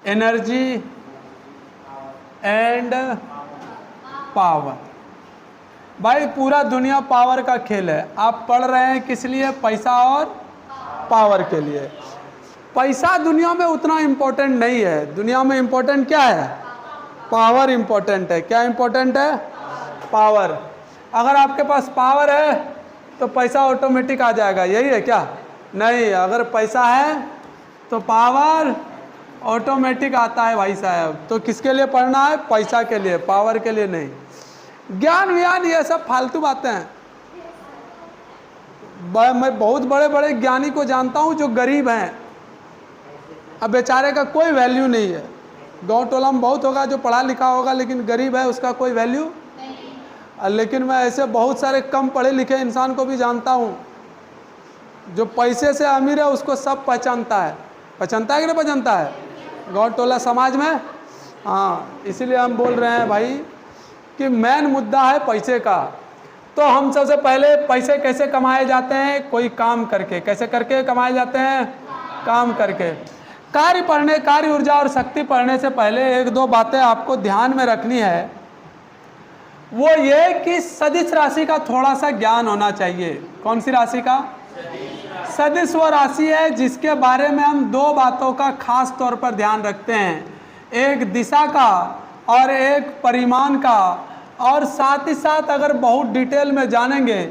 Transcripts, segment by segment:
Energy and power. भाई पूरा दुनिया पावर का खेल है। आप पढ़ रहे हैं किस लिए? पैसा और पावर के लिए। पैसा दुनिया में उतना इम्पोर्टेंट नहीं है। दुनिया में इम्पोर्टेंट क्या है? पावर इम्पोर्टेंट है। क्या इम्पोर्टेंट है? पावर। अगर आपके पास पावर है तो पैसा ऑटोमेटिक आ जाएगा, यही है क्या? नहीं, अगर पैसा है तो पावर ऑटोमेटिक आता है भाई साहब। तो किसके लिए पढ़ना है? पैसा के लिए, पावर के लिए नहीं। ज्ञान व्यान ये सब फालतू बातें हैं। मैं बहुत बड़े बड़े ज्ञानी को जानता हूँ जो गरीब हैं, अब बेचारे का कोई वैल्यू नहीं है। गांव टोला में बहुत होगा जो पढ़ा लिखा होगा लेकिन गरीब है, उसका कोई वैल्यू नहीं। लेकिन मैं ऐसे बहुत सारे कम पढ़े लिखे इंसान को भी जानता हूँ जो पैसे से अमीर है, उसको सब पहचानता है। पहचानता है कि नहीं पहचानता है? गांव टोला समाज में। हाँ, इसीलिए हम बोल रहे हैं भाई कि मेन मुद्दा है पैसे का। तो हम सबसे पहले पैसे कैसे कमाए जाते हैं? कोई काम करके। कैसे करके कमाए जाते हैं? काम करके। कार्य पढ़ने, कार्य ऊर्जा और शक्ति पढ़ने से पहले एक दो बातें आपको ध्यान में रखनी है। वो ये कि सदिश राशि का थोड़ा सा ज्ञान होना चाहिए। कौन सी राशि का? सदिश वो राशि है जिसके बारे में हम दो बातों का खास तौर पर ध्यान रखते हैं, एक दिशा का और एक परिमाण का। और साथ ही साथ अगर बहुत डिटेल में जानेंगे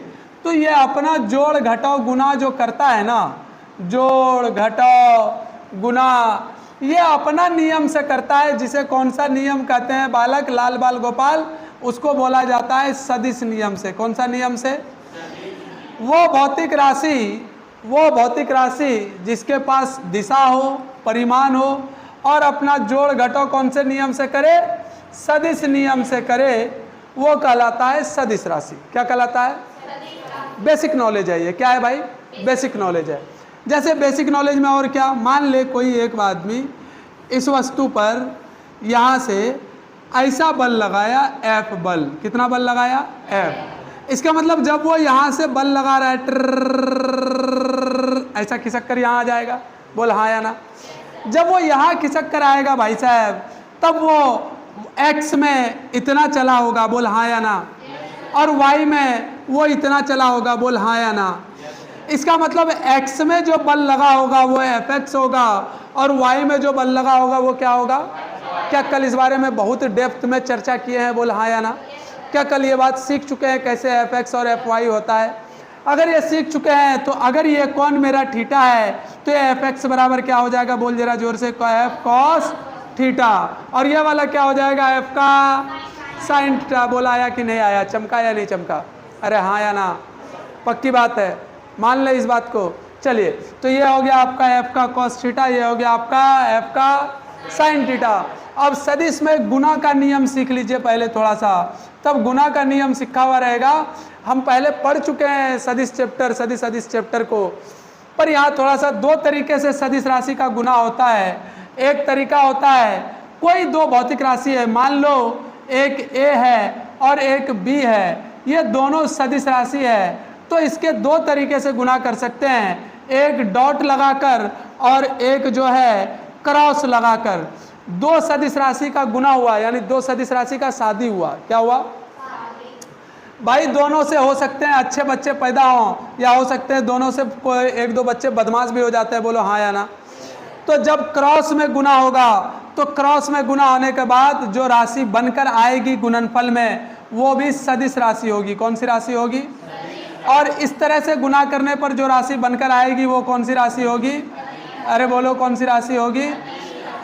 तो ये अपना जोड़ घटाव गुना जो करता है ना, जोड़ घटाव गुना, ये अपना नियम से करता है, जिसे कौन सा नियम कहते हैं बालक? लाल बाल गोपाल। उसको बोला जाता है सदिश नियम से। कौन सा नियम से? वो भौतिक राशि जिसके पास दिशा हो, परिमाण हो और अपना जोड़ घटाव कौन से नियम से करे? सदिश नियम से करे, वो कहलाता है सदिश राशि। क्या कहलाता है? बेसिक नॉलेज है ये। क्या है भाई? बेसिक नॉलेज है। जैसे बेसिक नॉलेज में और क्या, मान ले कोई एक आदमी इस वस्तु पर यहाँ से ऐसा बल लगाया, F बल। कितना बल लगाया? F। इसका मतलब जब वो यहाँ से बल लगा रहा है, ऐसा खिसक कर यहाँ आ जाएगा। बोल हाँ या ना? जब वो यहाँ खिसक कर आएगा भाई साहब, तब वो X में इतना चला होगा। बोल हाँ या ना? और Y में वो इतना चला होगा। बोल हाँ या ना? इसका मतलब X में जो बल लगा होगा वो Fx होगा और Y में जो बल लगा होगा वो क्या होगा? क्या कल इस बारे में बहुत डेप्थ में चर्चा किए हैं? बोल हाँ या ना? क्या कल ये बात सीख चुके हैं कैसे Fx और Fy होता है? अगर ये सीख चुके हैं तो अगर ये कौन मेरा थीटा है तो ये Fx बराबर क्या हो जाएगा? बोल जरा जोर से, F cos थीटा। और ये वाला क्या हो जाएगा? F का साइन थीटा। बोला आया कि नहीं आया? चमका या नहीं चमका? अरे हाँ या ना? पक्की बात है, मान ले इस बात को। चलिए, तो ये हो गया आपका F का cos थीटा, ये हो गया आपका F का साइन थीटा। अब सदिश में गुना का नियम सीख लीजिए पहले थोड़ा सा, तब गुना का नियम सीखा हुआ रहेगा। हम पहले पढ़ चुके हैं सदिश चैप्टर को, पर यहाँ थोड़ा सा दो तरीके से सदिश राशि का गुना होता है। एक तरीका होता है, कोई दो भौतिक राशि है, मान लो एक A है और एक B है, ये दोनों सदिश राशि है, तो इसके दो तरीके से गुना कर सकते हैं, एक डॉट लगाकर और एक जो है क्रॉस लगाकर। दो सदिश राशि का गुना हुआ, यानी दो सदिश राशि का शादी हुआ। क्या हुआ भाई? दोनों से हो सकते हैं अच्छे बच्चे पैदा हों, या हो सकते हैं दोनों से कोई एक दो बच्चे बदमाश भी हो जाते हैं। बोलो हाँ या ना? तो जब क्रॉस में गुना होगा तो क्रॉस में गुना होने के बाद जो राशि बनकर आएगी गुणनफल में, वो भी सदिश राशि होगी। कौन सी राशि होगी? और इस तरह से गुना करने पर जो राशि बनकर आएगी वो कौन सी राशि होगी? अरे बोलो कौन सी राशि होगी?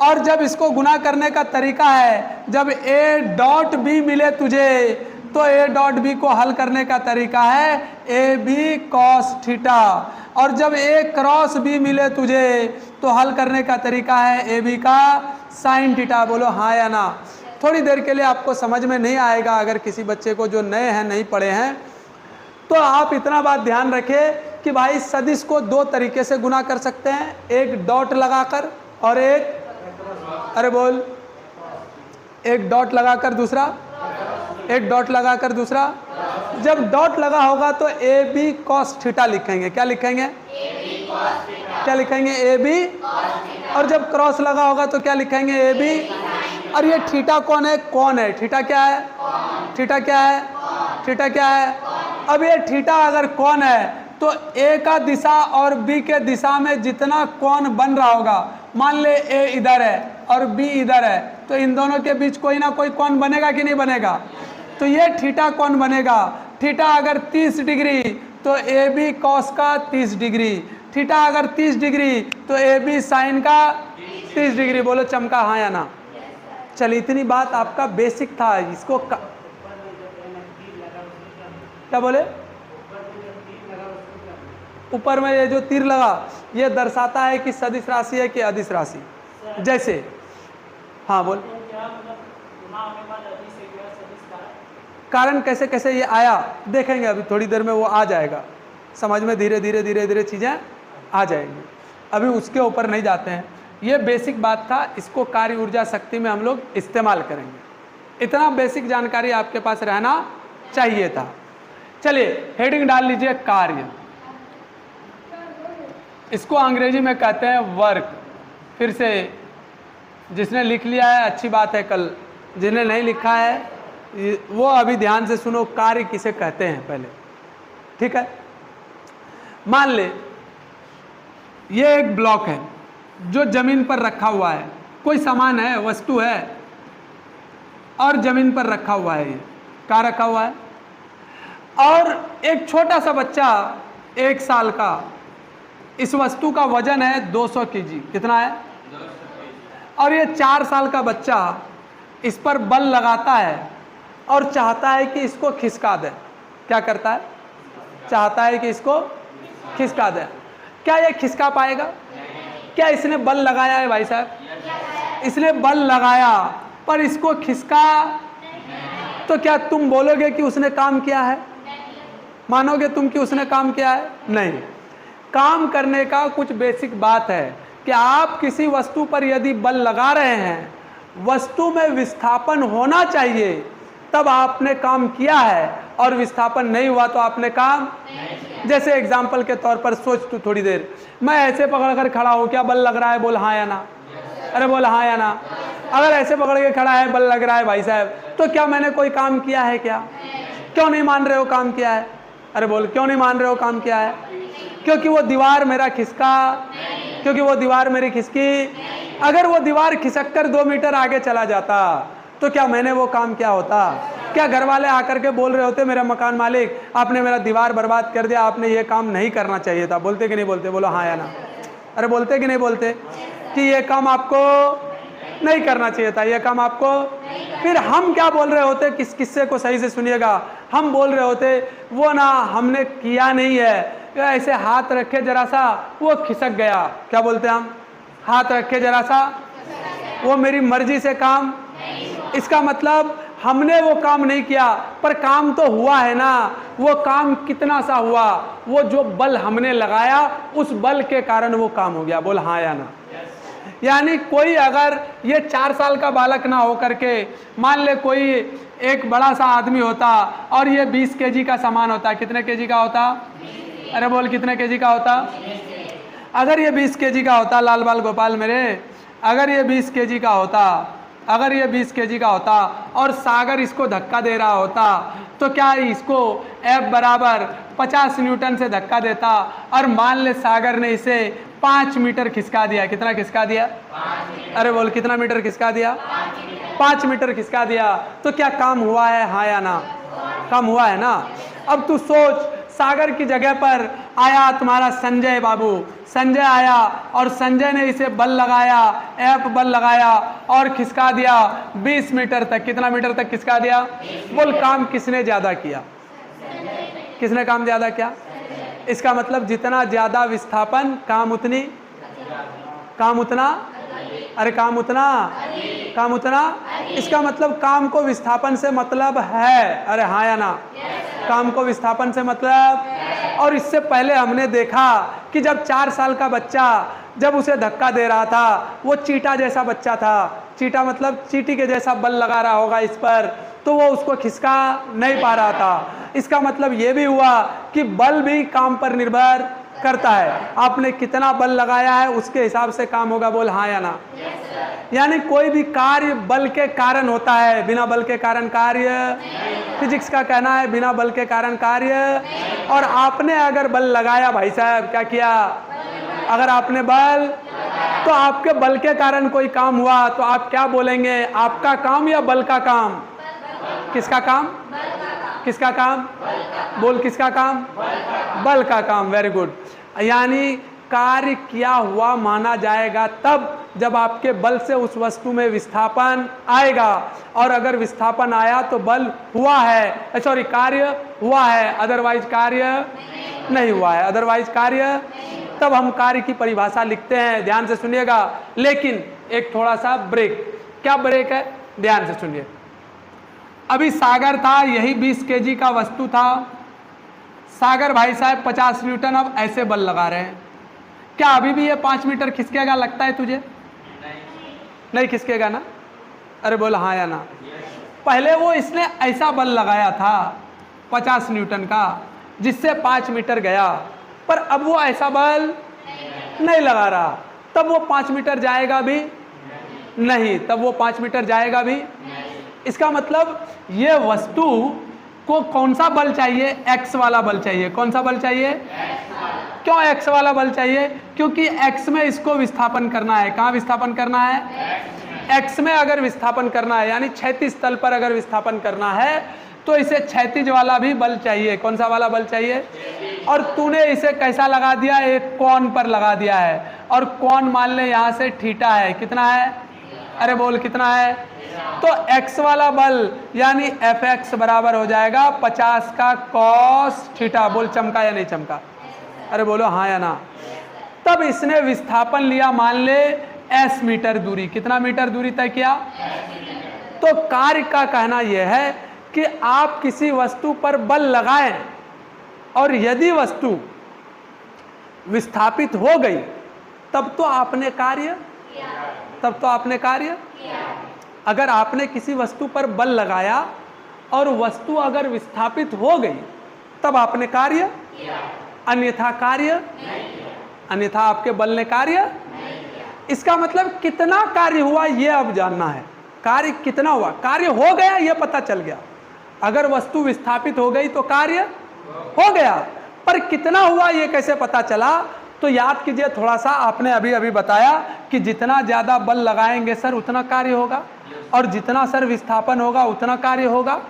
और जब इसको गुना करने का तरीका है, जब A डॉट B मिले तुझे, तो A डॉट B को हल करने का तरीका है AB cos थीटा। और जब A क्रॉस B मिले तुझे, तो हल करने का तरीका है AB का साइन थीटा। बोलो हाँ या ना? थोड़ी देर के लिए आपको समझ में नहीं आएगा, अगर किसी बच्चे को जो नए हैं, नहीं पढ़े हैं, तो आप इतना बात ध्यान रखें कि भाई सदिश को दो तरीके से गुना कर सकते हैं, एक डॉट लगाकर और एक, अरे बोल, एक डॉट लगाकर दूसरा, एक डॉट लगाकर दूसरा। जब डॉट लगा होगा तो AB cos थीटा लिखेंगे। क्या लिखेंगे? क्या लिखेंगे? AB और जब क्रॉस लगा होगा तो क्या लिखेंगे, ए बी। और ये थीटा कौन है, कौन है, थीटा क्या है, थीटा क्या है, थीटा क्या है। अब ये थीटा अगर कौन है तो ए का दिशा और बी के दिशा में जितना कोण बन रहा होगा, मान ले ए इधर है और बी इधर है, तो इन दोनों के बीच कोई ना कोई कोण बनेगा कि नहीं बनेगा। तो ये थीटा कोण बनेगा। थीटा अगर 30 डिग्री तो ए बी कॉस का 30 डिग्री, थीटा अगर 30 डिग्री तो ए बी साइन का 30 डिग्री। बोलो चमका हाँ या ना। चलिए इतनी बात आपका बेसिक था। इसको क्या बोले, ऊपर में ये जो तीर लगा ये दर्शाता है कि सदिश राशि है कि अदिश राशि। जैसे हाँ बोल, कारण कैसे कैसे ये आया देखेंगे, अभी थोड़ी देर में वो आ जाएगा समझ में, धीरे धीरे धीरे धीरे चीज़ें आ जाएंगी, अभी उसके ऊपर नहीं जाते हैं। ये बेसिक बात था, इसको कार्य ऊर्जा शक्ति में हम लोग इस्तेमाल करेंगे। इतना बेसिक जानकारी आपके पास रहना चाहिए था। चलिए हेडिंग डाल लीजिए कार्य, इसको अंग्रेजी में कहते हैं वर्क। फिर से जिसने लिख लिया है अच्छी बात है, कल जिसने नहीं लिखा है वो अभी ध्यान से सुनो, कार्य किसे कहते हैं पहले, ठीक है। मान ले ये एक ब्लॉक है जो जमीन पर रखा हुआ है, कोई सामान है, वस्तु है और जमीन पर रखा हुआ है। ये कहाँ रखा हुआ है, और एक छोटा सा बच्चा 1 साल का, इस वस्तु का वजन है 200 केजी, कितना है, और ये 4 साल का बच्चा इस पर बल लगाता है और चाहता है कि इसको खिसका दे। क्या करता है, चाहता है कि इसको खिसका दे। क्या ये खिसका पाएगा, क्या इसने बल लगाया है भाई साहब, इसने बल लगाया पर इसको खिसका, तो क्या तुम बोलोगे कि उसने काम किया है, मानोगे तुम कि उसने काम किया है, नहीं। काम करने का कुछ बेसिक बात है कि आप किसी वस्तु पर यदि बल लगा रहे हैं, वस्तु में विस्थापन होना चाहिए तब आपने काम किया है, और विस्थापन नहीं हुआ तो आपने काम जैसे एग्जाम्पल के तौर पर सोच तू थोड़ी देर, मैं ऐसे पकड़ कर खड़ा हूँ, क्या बल लग रहा है, बोल हाँ या ना, अरे बोल हाँ या ना। अगर ऐसे पकड़ के खड़ा है, बल लग रहा है भाई साहब, तो क्या मैंने कोई काम किया है, क्या, क्यों नहीं मान रहे हो काम किया है, अरे बोल क्यों नहीं मान रहे हो काम किया है, क्योंकि वो दीवार मेरा खिसका, क्योंकि वो दीवार मेरी खिसकी। अगर वो दीवार खिसक कर 2 मीटर आगे चला जाता तो क्या मैंने वो काम किया होता, क्या घर वाले आकर के बोल रहे होते मेरा मकान मालिक आपने मेरा दीवार बर्बाद कर दिया, आपने ये काम नहीं करना चाहिए था, बोलते कि नहीं बोलते, बोलो हाँ या ना, अरे बोलते कि नहीं बोलते कि ये काम आपको नहीं करना चाहिए था, ये काम आपको। फिर हम क्या बोल रहे होते, किस किस्से को सही से सुनिएगा, हम बोल रहे होते वो ना हमने किया नहीं है, ऐसे हाथ रखे जरा सा वो खिसक गया, क्या बोलते हैं हम, हाथ रखे जरा सा, वो मेरी मर्जी से काम, इसका मतलब हमने वो काम नहीं किया पर काम तो हुआ है ना। वो काम कितना सा हुआ, वो जो बल हमने लगाया उस बल के कारण वो काम हो गया, बोल हाँ या ना। यानी कोई अगर ये 4 साल का बालक ना हो करके मान ले कोई एक बड़ा सा आदमी होता और ये 20 केजी का सामान होता, कितने केजी का होता, अरे बोल कितने केजी का होता, अगर ये 20 केजी का होता, लाल बाल गोपाल मेरे, अगर ये 20 केजी का होता, अगर ये 20 केजी का होता और सागर इसको धक्का दे रहा होता, तो क्या इसको F बराबर 50 न्यूटन से धक्का देता, और मान ले सागर ने इसे 5 मीटर खिसका दिया, कितना खिसका दिया, अरे बोल कितना मीटर खिसका दिया, 5 मीटर खिसका दिया, तो क्या काम हुआ है, हाँ या ना, काम हुआ है ना। अब तू सोच, सागर की जगह पर आया तुम्हारा संजय बाबू, संजय आया और संजय ने इसे बल लगाया, F बल लगाया और खिसका दिया 20 मीटर तक, कितना मीटर तक खिसका दिया, बोल काम किसने ज्यादा किया, किसने काम ज्यादा किया। इसका मतलब जितना ज्यादा विस्थापन काम उतनी, काम उतना, अरे काम उतना, काम उतना, इसका मतलब काम को विस्थापन से मतलब है, अरे हाँ या ना, काम को विस्थापन से मतलब। और इससे पहले हमने देखा कि जब 4 साल का बच्चा जब उसे धक्का दे रहा था, वो चीटा जैसा बच्चा था, चीटा मतलब चींटी के जैसा बल लगा रहा होगा इस पर, तो वो उसको खिसका नहीं पा रहा था। इसका मतलब ये भी हुआ कि बल भी काम पर निर्भर करता है। आपने कितना बल लगाया है उसके हिसाब से काम होगा। बोल हाँ या ना। यानी कोई भी कार्य बल के कारण होता है, बिना बल के कारण कार्य। फिजिक्स का कहना है बिना बल के कारण कार्य। और आपने अगर बल लगाया भाई साहब, क्या किया? अगर आपने बल, तो आपके बल के कारण कोई काम हुआ तो आप क्या बोलेंगे? आपका काम या बल का काम? किसका काम? किसका काम? बोल किसका काम? बल का काम। Very good. यानी कार्य किया हुआ माना जाएगा तब जब आपके बल से उस वस्तु में विस्थापन आएगा। और अगर विस्थापन आया तो बल हुआ है, सॉरी कार्य हुआ है, अदरवाइज कार्य नहीं हुआ है। अदरवाइज कार्य, तब हम कार्य की परिभाषा लिखते हैं। ध्यान से सुनिएगा। लेकिन एक थोड़ा सा ब्रेक। क्या ब्रेक है? ध्यान से सुनिए। अभी सागर था, यही 20 केजी का वस्तु था। सागर भाई साहब 50 न्यूटन अब ऐसे बल लगा रहे हैं। क्या अभी भी ये 5 मीटर खिसकेगा लगता है तुझे? नहीं खिसकेगा ना? अरे बोल हाँ या ना। पहले वो इसने ऐसा बल लगाया था 50 न्यूटन का जिससे 5 मीटर गया, पर अब वो ऐसा बल नहीं लगा रहा, तब वो 5 मीटर जाएगा भी नहीं। तब वो 5 मीटर जाएगा भी। इसका मतलब ये वस्तु को कौन सा बल चाहिए? एक्स वाला बल चाहिए। कौन सा बल चाहिए? क्यों एक्स वाला बल चाहिए? क्योंकि एक्स में इसको विस्थापन करना है। कहाँ विस्थापन करना है? एक्स में अगर विस्थापन करना है, यानी क्षैतिज तल पर अगर विस्थापन करना है तो इसे क्षैतिज वाला भी बल चाहिए। कौन सा वाला बल चाहिए? और तूने इसे कैसा लगा दिया? एक कोण पर लगा दिया है। और कोण मान ले यहाँ से थीटा है। कितना है? अरे बोल कितना है? तो x वाला बल यानी Fx बराबर हो जाएगा 50 का cos थीटा। बोल चमका या नहीं चमका? अरे बोलो हाँ या ना। तब इसने विस्थापन लिया मान ले s मीटर दूरी। कितना मीटर दूरी तय किया? तो कार्य का कहना यह है कि आप किसी वस्तु पर बल लगाएं और यदि वस्तु विस्थापित हो गई तब तो आपने कार्य अगर आपने किसी वस्तु पर बल लगाया और वस्तु अगर विस्थापित हो गई तब आपने कार्य, अन्यथा कार्य, अन्यथा आपके बल ने कार्य। इसका मतलब कितना कार्य हुआ ये अब जानना है। कार्य कितना हुआ? कार्य हो गया ये पता चल गया। अगर वस्तु विस्थापित हो गई तो कार्य हो गया, पर कितना हुआ ये कैसे पता चला? तो याद कीजिए थोड़ा सा, आपने अभी अभी बताया कि जितना ज़्यादा बल लगाएंगे सर उतना कार्य होगा, और जितना सर विस्थापन होगा उतना कार्य होगा।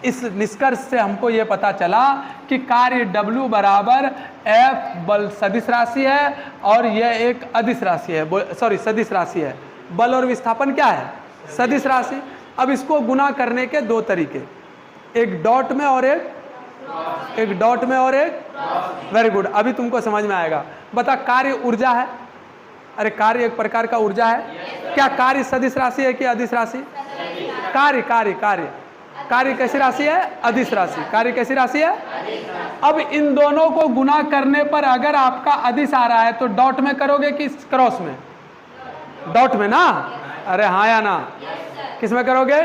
इस निष्कर्ष से हमको ये पता चला कि कार्य W बराबर F बल सदिश राशि है और यह एक अदिश राशि है, सॉरी सदिश राशि है। बल और विस्थापन क्या है? सदिश राशि। अब इसको गुना करने के दो तरीके, एक डॉट में और एक डॉट में और एक। वेरी गुड, अभी तुमको समझ में आएगा। बता, कार्य ऊर्जा है। अरे कार्य एक प्रकार का ऊर्जा है। क्या कार्य सदिश राशि है कि अदिश राशि? कार्य कार्य कार्य कार्य कैसी राशि है? अदिश राशि। कार्य कैसी राशि है? अब इन दोनों को गुना करने पर अगर आपका अदिश आ रहा है तो डॉट में करोगे कि क्रॉस में? डॉट में ना। अरे हाँ या ना? किस में करोगे?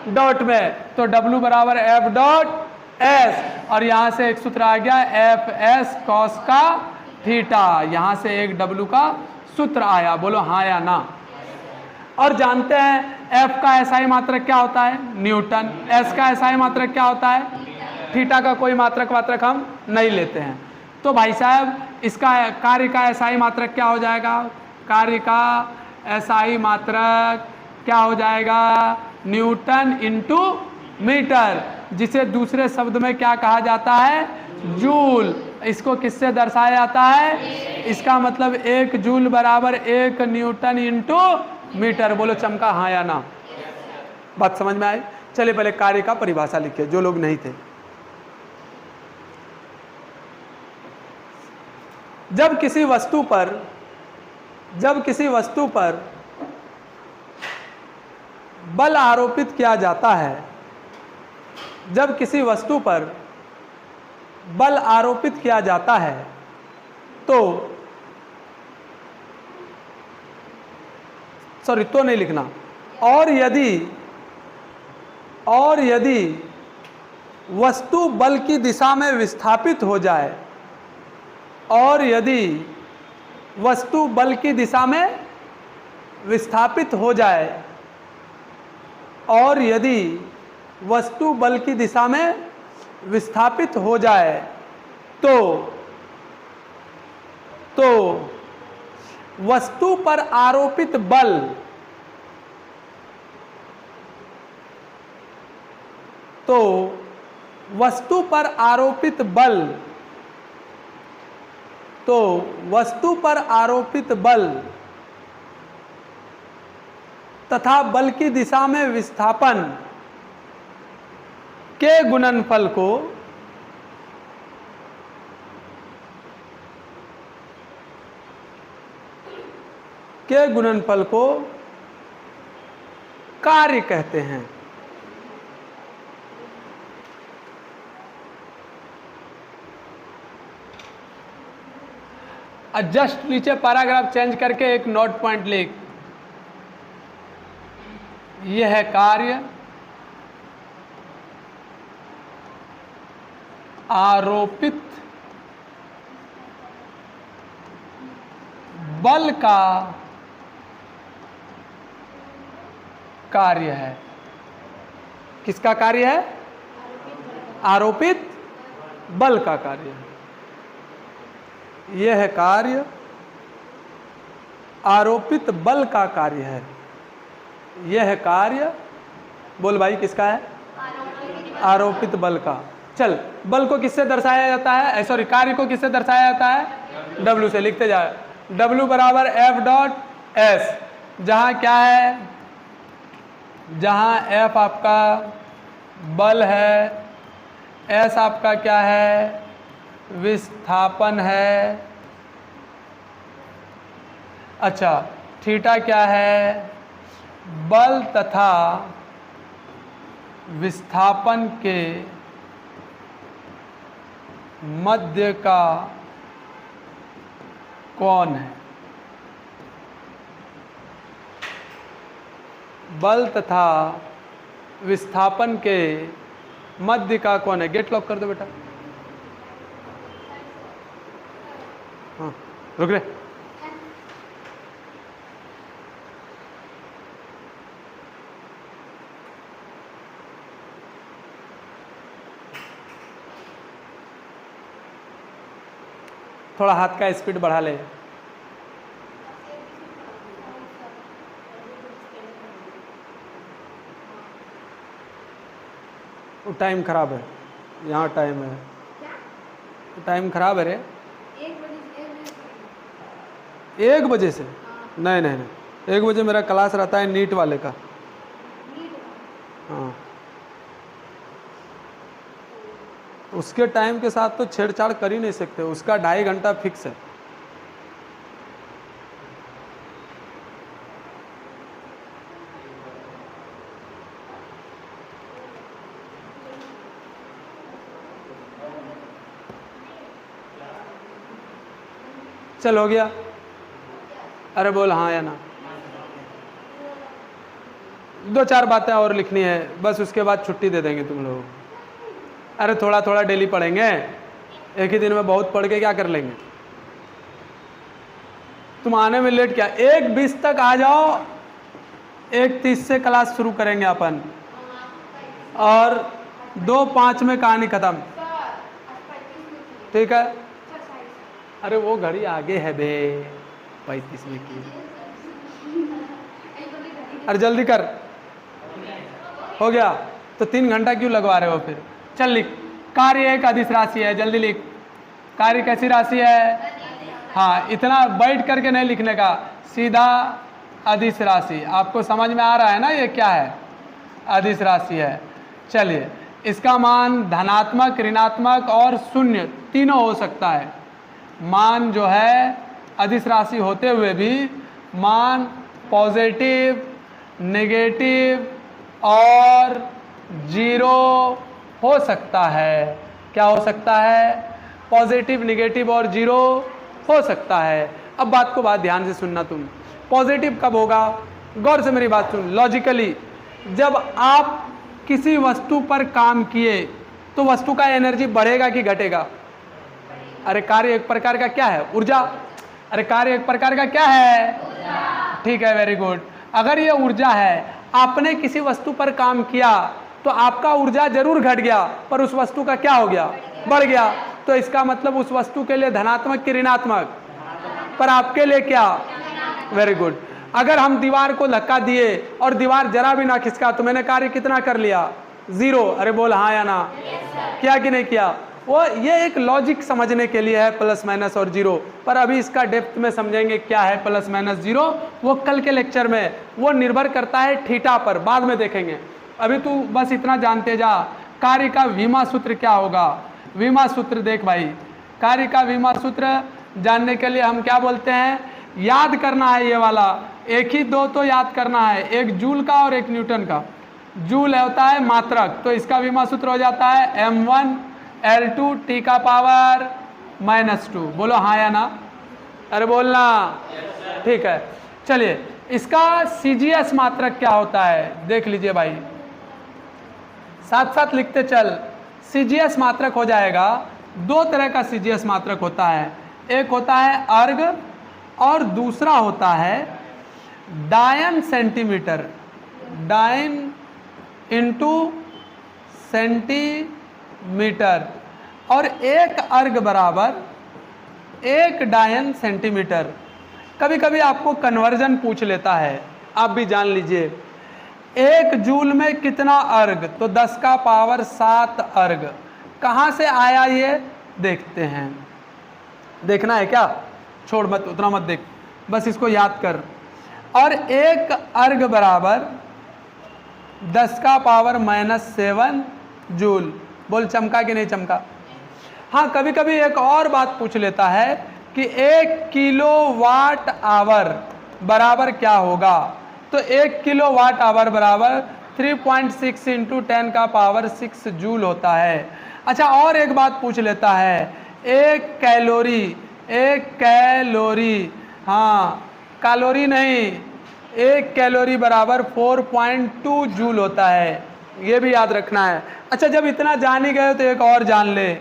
डॉट में। तो W बराबर F डॉट S, और यहाँ से एक सूत्र आ गया FS cos का थीटा। यहाँ से एक W का सूत्र आया। बोलो हाँ या ना। और जानते हैं F का SI मात्रक क्या होता है? न्यूटन। S का SI मात्रक क्या होता है? थीटा का कोई मात्रक वात्रक हम नहीं लेते हैं। तो भाई साहब इसका कार्य का SI मात्रक क्या हो जाएगा? कार्य का SI मात्रक क्या हो जाएगा? न्यूटन इंटू मीटर, जिसे दूसरे शब्द में क्या कहा जाता है? जूल। इसको किससे दर्शाया जाता है? इसका मतलब 1 जूल बराबर 1 न्यूटन इंटू मीटर। बोलो चमका हाँ या ना? बात समझ में आई? चलिए पहले कार्य का परिभाषा लिखिए जो लोग नहीं थे। जब किसी वस्तु पर बल आरोपित किया जाता है, जब किसी वस्तु पर बल आरोपित किया जाता है तो तो नहीं लिखना। और यदि वस्तु बल की दिशा में विस्थापित हो जाए और यदि वस्तु बल की दिशा में विस्थापित हो जाए, और यदि वस्तु बल की दिशा में विस्थापित हो जाए तो वस्तु पर आरोपित बल वस्तु पर आरोपित बल तथा बल की दिशा में विस्थापन के गुणनफल को कार्य कहते हैं। जस्ट नीचे पैराग्राफ चेंज करके एक नोट पॉइंट लिख, यह है कार्य आरोपित बल का कार्य है। किसका कार्य है? आरोपित बल का कार्य है। यह कार्य आरोपित बल का कार्य है। यह कार्य, बोल भाई, किसका है? आरोपित बल का। चल, बल को किससे दर्शाया जाता है? सॉरी, कार्य को किससे दर्शाया जाता है? W से। लिखते जाए, W बराबर F डॉट S, जहां क्या है? जहां F आपका बल है, S आपका क्या है? विस्थापन है। अच्छा, थीटा क्या है? बल तथा विस्थापन के मध्य का कोण है। बल तथा विस्थापन के मध्य का कोण है। गेट लॉक कर दो बेटा। हाँ, रुक रे। थोड़ा हाथ का स्पीड बढ़ा ले। वो टाइम खराब है, यहाँ टाइम है, टाइम खराब है रे। 1 बजे से? नहीं नहीं नहीं, 1 बजे मेरा क्लास रहता है नीट वाले का। हाँ, उसके टाइम के साथ तो छेड़छाड़ कर ही नहीं सकते, उसका 2.5 घंटा फिक्स है। चल, हो गया? अरे बोल हाँ या ना। 2-4 बातें और लिखनी है बस, उसके बाद छुट्टी दे देंगे तुम लोग। अरे थोड़ा थोड़ा डेली पढ़ेंगे, एक ही दिन में बहुत पढ़ के क्या कर लेंगे? तुम आने में लेट क्या? 1:20 तक आ जाओ, 1:30 से क्लास शुरू करेंगे अपन, और 2:05 में कहानी खत्म। ठीक है? अरे वो घड़ी आगे है बे, 35 में की। अरे जल्दी कर। हो गया? तो 3 घंटा क्यों लगवा रहे हो फिर? चल लिख, कार्य एक अदिश राशि है। जल्दी लिख, कार्य कैसी राशि है? हाँ, इतना बैठ करके नहीं लिखने का, सीधा अदिश राशि। आपको समझ में आ रहा है ना ये क्या है? अदिश राशि है। चलिए, इसका मान धनात्मक, ऋणात्मक और शून्य तीनों हो सकता है। मान जो है अदिश राशि होते हुए भी मान पॉजिटिव, नेगेटिव और 0 हो सकता है। क्या हो सकता है? पॉजिटिव, नेगेटिव और 0 हो सकता है। अब बात को ध्यान से सुनना तुम। पॉजिटिव कब होगा? गौर से मेरी बात सुन। लॉजिकली, जब आप किसी वस्तु पर काम किए तो वस्तु का एनर्जी बढ़ेगा कि घटेगा? अरे कार्य एक प्रकार का क्या है? ऊर्जा। अरे कार्य एक प्रकार का क्या है? ठीक है, वेरी गुड। अगर ये ऊर्जा है, आपने किसी वस्तु पर काम किया तो आपका ऊर्जा जरूर घट गया, पर उस वस्तु का क्या हो गया? बढ़ गया। तो इसका मतलब उस वस्तु के लिए धनात्मक कि ऋणात्मक? पर आपके लिए क्या? Very good. अगर हम दीवार को धक्का दिए और दीवार जरा भी ना खिसका तो मैंने कार्य कितना कर लिया? 0। अरे बोल हाँ या ना? किया कि नहीं किया? वो ये एक लॉजिक समझने के लिए है प्लस माइनस और 0, पर अभी इसका डेप्थ में समझेंगे क्या है प्लस माइनस 0, वो कल के लेक्चर में। वो निर्भर करता है थीटा पर, बाद में देखेंगे। अभी तू बस इतना जानते जा, कार्य का विमा सूत्र क्या होगा? विमा सूत्र देख भाई, कार्य का विमा सूत्र जानने के लिए हम क्या बोलते हैं? याद करना है ये वाला, एक ही दो तो याद करना है, एक जूल का और एक न्यूटन का। जूल होता है मात्रक, तो इसका विमा सूत्र हो जाता है m1 L2 T का पावर -2। बोलो हाँ या ना? अरे बोलना। ठीक है, चलिए इसका CGS मात्रक क्या होता है देख लीजिए भाई, साथ साथ लिखते चल। CGS मात्रक हो जाएगा, दो तरह का CGS मात्रक होता है, एक होता है अर्ग और दूसरा होता है डायन सेंटीमीटर। डायन इंटू सेंटीमीटर, और एक अर्ग बराबर एक डायन सेंटीमीटर। कभी कभी आपको कन्वर्जन पूछ लेता है, आप भी जान लीजिए। एक जूल में कितना अर्ग? तो 10 का पावर 7 अर्ग। कहाँ से आया ये देखते हैं। देखना है क्या? छोड़ मत, उतना मत देख, बस इसको याद कर। और एक अर्ग बराबर 10 का पावर -7 जूल। बोल चमका कि नहीं चमका? हाँ, कभी कभी एक और बात पूछ लेता है कि 1 किलोवाट आवर बराबर क्या होगा? तो 1 किलोवाट आवर बराबर 3.6 इंटू 10 का पावर 6 जूल होता है। अच्छा, और एक बात पूछ लेता है, एक कैलोरी, हाँ कैलोरी नहीं, 1 कैलोरी बराबर 4.2 जूल होता है, ये भी याद रखना है। अच्छा, जब इतना जान ही गए तो एक और जान ले,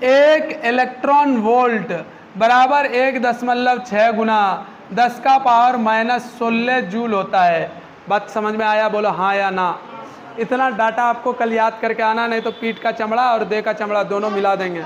1 इलेक्ट्रॉन वोल्ट बराबर 1.6 गुना 10 का पावर -16 जूल होता है। बात समझ में आया? बोलो हाँ या ना? इतना डाटा आपको कल याद करके आना, नहीं तो पीठ का चमड़ा और देह का चमड़ा दोनों मिला देंगे।